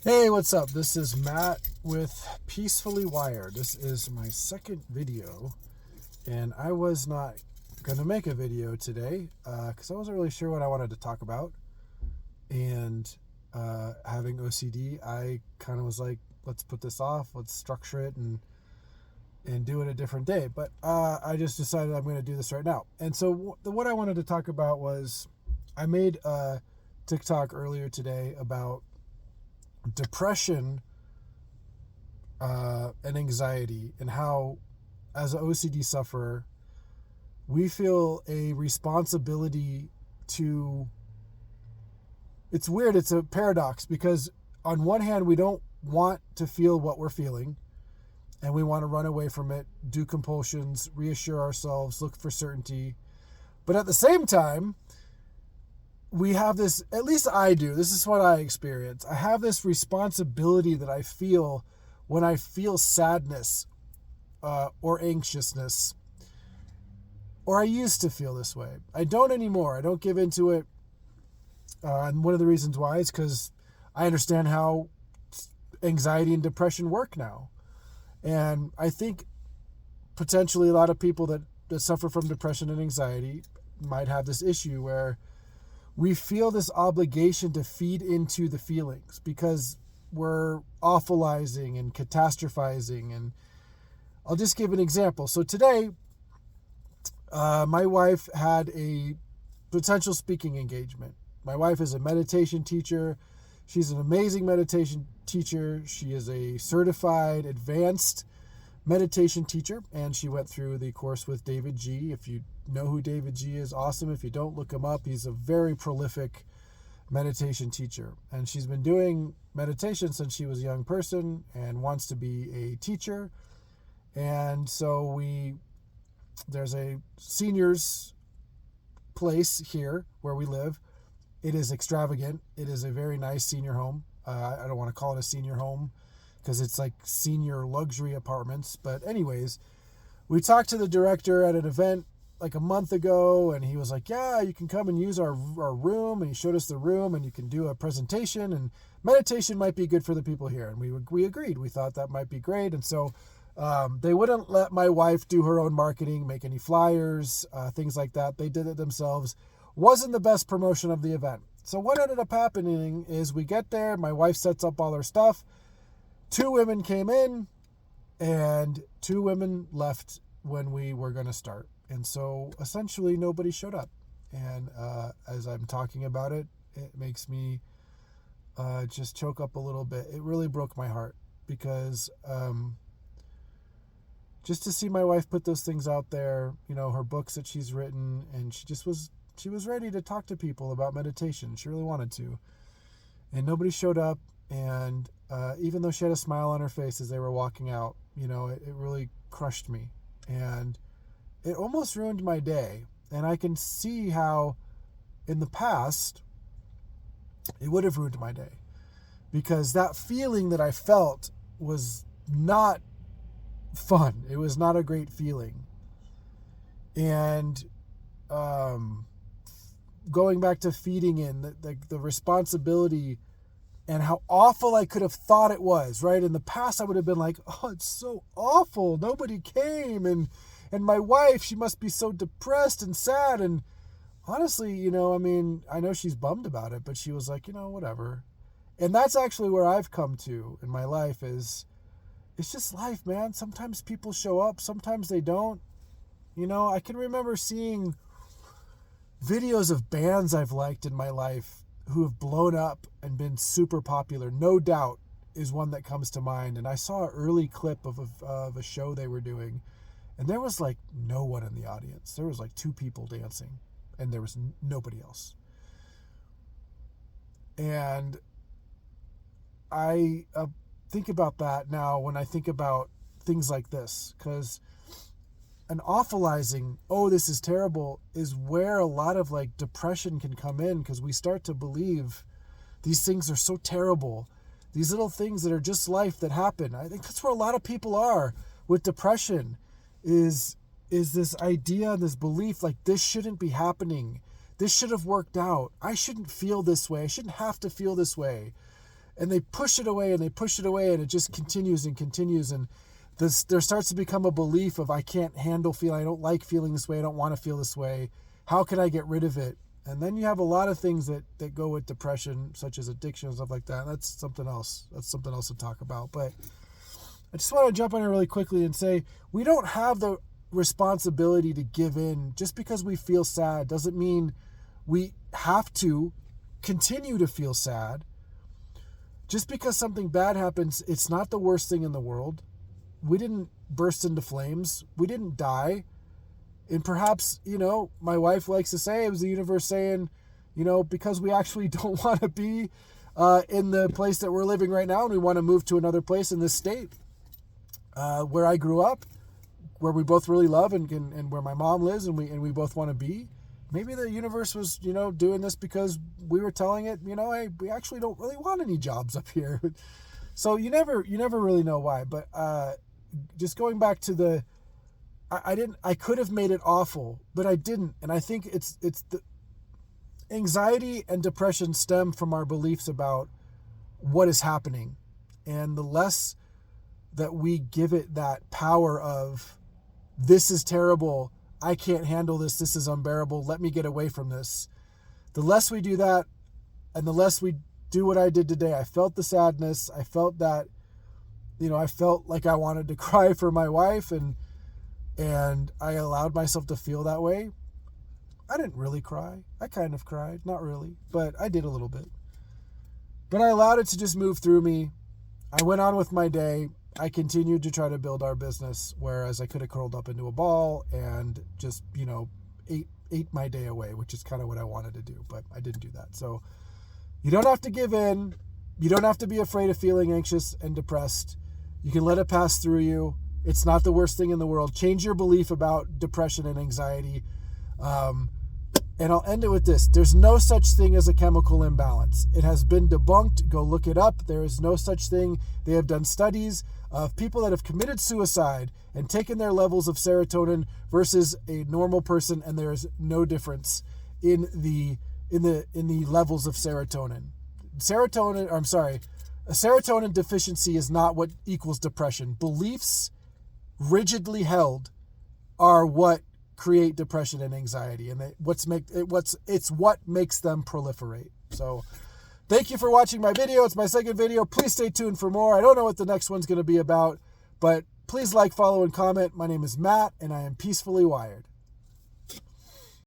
Hey, what's up? This is Matt with Peacefully Wired. This is my second video, and I was not going to make a video today because I wasn't really sure what I wanted to talk about. And having OCD, I kind of was like, let's put this off, let's structure it and do it a different day. But I just decided I'm going to do this right now. And so what I wanted to talk about was I made a TikTok earlier today about depression and anxiety, and how as an OCD sufferer we feel a responsibility to, it's weird, it's a paradox, because on one hand we don't want to feel what we're feeling and we want to run away from it, do compulsions, reassure ourselves, look for certainty, but at the same time we have this, at least I do, this is what I experience. I have this responsibility that I feel when I feel sadness or anxiousness, or I used to feel this way. I don't anymore. I don't give into it. And one of the reasons why is because I understand how anxiety and depression work now. And I think potentially a lot of people that suffer from depression and anxiety might have this issue where we feel this obligation to feed into the feelings because we're awfulizing and catastrophizing. And I'll just give an example. So today, my wife had a potential speaking engagement. My wife is a meditation teacher. She's an amazing meditation teacher. She is a certified advanced meditation teacher, and she went through the course with David G. If you know who David G is, awesome. If you don't, look him up. He's a very prolific meditation teacher, and she's been doing meditation since she was a young person and wants to be a teacher. And so there's a seniors place here where we live. It is extravagant. It is a very nice senior home. I don't want to call it a senior home because it's like senior luxury apartments. But anyways, we talked to the director at an event like a month ago, and he was like, yeah, you can come and use our room. And he showed us the room, and you can do a presentation, and meditation might be good for the people here. And we agreed. We thought that might be great. And so they wouldn't let my wife do her own marketing, make any flyers, things like that. They did it themselves. Wasn't the best promotion of the event. So what ended up happening is we get there, my wife sets up all her stuff. 2 women came in and 2 women left when we were going to start. And so essentially nobody showed up. And as I'm talking about it, it makes me just choke up a little bit. It really broke my heart because just to see my wife put those things out there, her books that she's written, and she was ready to talk to people about meditation. She really wanted to. And nobody showed up. And even though she had a smile on her face as they were walking out, it really crushed me. And it almost ruined my day. And I can see how in the past it would have ruined my day. Because that feeling that I felt was not fun. It was not a great feeling. And going back to feeding in, the responsibility and how awful I could have thought it was, right? In the past, I would have been like, oh, it's so awful. Nobody came. And my wife, she must be so depressed and sad. And honestly, I know she's bummed about it, but she was like, whatever. And that's actually where I've come to in my life is, it's just life, man. Sometimes people show up, sometimes they don't. I can remember seeing videos of bands I've liked in my life who have blown up and been super popular. No Doubt is one that comes to mind. And I saw an early clip of a show they were doing, and there was like no one in the audience. There was like 2 people dancing, and there was nobody else. And I think about that now when I think about things like this, because an awfulizing, oh, this is terrible, is where a lot of like depression can come in, because we start to believe these things are so terrible. These little things that are just life that happen. I think that's where a lot of people are with depression, is this idea, this belief like this shouldn't be happening. This should have worked out. I shouldn't feel this way. I shouldn't have to feel this way. and they push it away and they push it away, and it just continues and continues. And there starts to become a belief of, I can't handle feeling, I don't like feeling this way, I don't want to feel this way. How can I get rid of it? And then you have a lot of things that go with depression, such as addiction and stuff like that. That's something else. That's something else to talk about. But I just want to jump on it really quickly and say, we don't have the responsibility to give in. Just because we feel sad doesn't mean we have to continue to feel sad. Just because something bad happens, it's not the worst thing in the world. We didn't burst into flames. We didn't die. And perhaps, my wife likes to say, it was the universe saying, because we actually don't want to be in the place that we're living right now, and we want to move to another place in this state where I grew up, where we both really love, and where my mom lives, and we both want to be. Maybe the universe was, doing this because we were telling it, hey, we actually don't really want any jobs up here. So you never really know why. But just going back to I could have made it awful, but I didn't. And I think it's the anxiety and depression stem from our beliefs about what is happening. And the less that we give it that power of, this is terrible, I can't handle this, this is unbearable, let me get away from this. The less we do that, and the less we do what I did today. I felt the sadness. I felt that, I felt like I wanted to cry for my wife, and I allowed myself to feel that way. I didn't really cry. I kind of cried. Not really, but I did a little bit. But I allowed it to just move through me. I went on with my day. I continued to try to build our business, whereas I could have curled up into a ball and just, ate my day away, which is kind of what I wanted to do, but I didn't do that. So you don't have to give in. You don't have to be afraid of feeling anxious and depressed. You can let it pass through you. It's not the worst thing in the world. Change your belief about depression and anxiety. And I'll end it with this. There's no such thing as a chemical imbalance. It has been debunked. Go look it up. There is no such thing. They have done studies of people that have committed suicide and taken their levels of serotonin versus a normal person, and there is no difference in the levels of serotonin. A serotonin deficiency is not what equals depression. Beliefs rigidly held are what create depression and anxiety, and it's what makes them proliferate. So thank you for watching my video. It's my second video. Please stay tuned for more. I don't know what the next one's going to be about, but please like, follow, and comment. My name is Matt, and I am peacefully wired.